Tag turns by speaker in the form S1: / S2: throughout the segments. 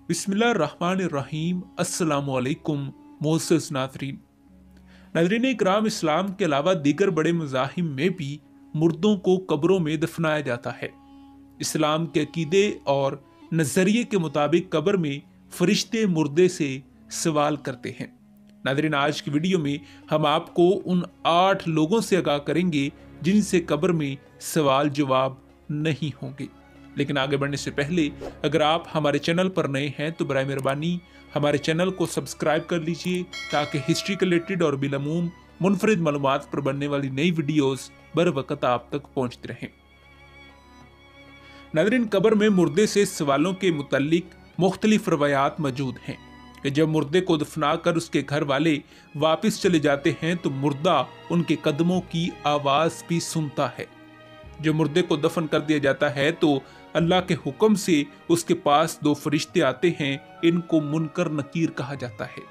S1: बिस्मिल्लाहिर्रहमानिर्रहीम। अस्सलामुअलैकुम मोअज़्ज़ज़ नाज़रीन इकराम, इस्लाम के अलावा दीगर बड़े मज़ाहिब में भी मुर्दों को कब्रों में दफनाया जाता है। इस्लाम के अकीदे और नज़रिए के मुताबिक कब्र में फरिश्ते मुर्दे से सवाल करते हैं। नाज़रीन, आज की वीडियो में हम आपको उन 8 लोगों से आगाह करेंगे जिनसे कब्र में सवाल जवाब नहीं होंगे। लेकिन आगे बढ़ने से पहले अगर आप हमारे चैनल पर नए हैं तो बराए मेहरबानी हमारे चैनल को सब्सक्राइब कर लीजिए ताकि हिस्ट्री के रिलेटेड और बिलमूम मुनफरिद मालूमात पर बनने वाली नई वीडियोस बर वक्त आप तक पहुंचती रहें। नाज़रीन, कब्र में मुर्दे से सवालों के मुतालिक मुख्तलिफ रवायात मौजूद हैं कि जब मुर्दे को दफना कर उसके घर वाले वापस चले जाते हैं तो मुर्दा उनके कदमों की आवाज़ भी सुनता है। जब मुर्दे को दफन कर दिया जाता है तो अल्लाह के हुक्म से उसके पास 2 फरिश्ते आते हैं। इनको मुनकर नकीर कहा जाता है।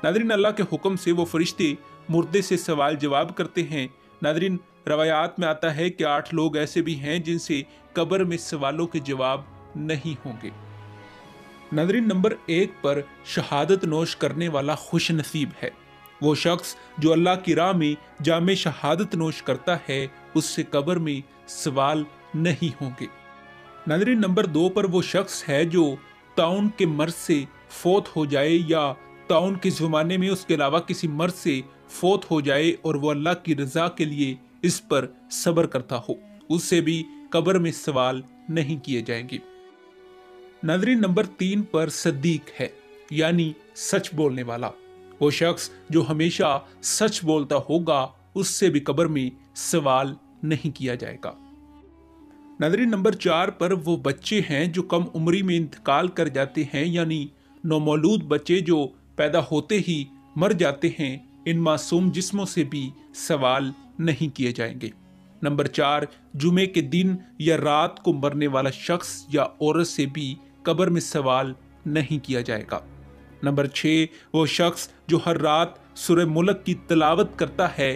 S1: नाज़रीन, अल्लाह के हुक्म से वो फरिश्ते मुर्दे से सवाल जवाब करते हैं। नाज़रीन, रवायात में आता है कि 8 लोग ऐसे भी हैं जिनसे कब्र में सवालों के जवाब नहीं होंगे। नाज़रीन, नंबर 1 पर शहादत नोश करने वाला खुश नसीब है। वो शख्स जो अल्लाह की राह में जामे शहादत नोश करता है उससे कब्र में सवाल नहीं होंगे। नाज़रीन, नंबर 2 पर वो शख्स है जो ताउन के मर्ज से फौत हो जाए या ताउन के ज़माने में उसके अलावा किसी मर्ज से फौत हो जाए और वो अल्लाह की रज़ा के लिए इस पर सब्र करता हो, उससे भी कब्र में सवाल नहीं किए जाएंगे। नाज़रीन, नंबर 3 पर सद्दीक है, यानी सच बोलने वाला। वो शख्स जो हमेशा सच बोलता होगा उससे भी कब्र में सवाल नहीं किया जाएगा। नाज़रीन, नंबर 4 पर वो बच्चे हैं जो कम उम्री में इंतकाल कर जाते हैं, यानी नौमौलूद बच्चे जो पैदा होते ही मर जाते हैं। इन मासूम जिस्मों से भी सवाल नहीं किए जाएंगे। नंबर 4, जुमे के दिन या रात को मरने वाला शख्स या औरत से भी कब्र में सवाल नहीं किया जाएगा। नंबर 6, वो शख्स जो हर रात सूरह मुल्क की तिलावत करता है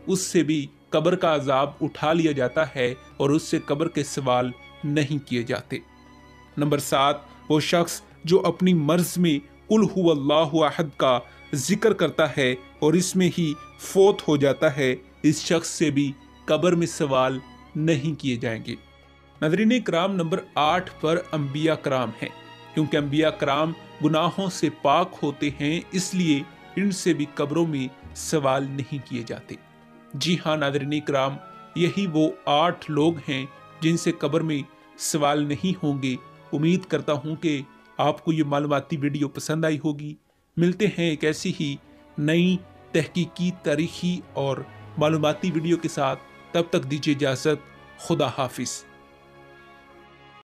S1: उससे भी कब्र का अजाब उठा लिया जाता है और उससे कब्र के सवाल नहीं किए जाते। नंबर 7, वो शख्स जो अपनी मर्ज में कुल हुवल्लाहु अहद का जिक्र करता है और इसमें ही फौत हो जाता है, इस शख्स से भी कब्र में सवाल नहीं किए जाएंगे। नाज़रीन इकराम, नंबर 8 पर अंबिया कराम हैं, क्योंकि अंबिया कराम गुनाहों से पाक होते हैं, इसलिए इनसे भी कब्रों में सवाल नहीं किए जाते। जी हाँ नाज़रीन इकराम, यही वो 8 लोग हैं जिनसे कब्र में सवाल नहीं होंगे। उम्मीद करता हूँ कि आपको ये मालूमाती वीडियो पसंद आई होगी। मिलते हैं एक ऐसी ही नई तहकीकी, तारीखी और मालूमाती वीडियो के साथ। तब तक दीजिए इजाज़त। खुदा हाफिज़।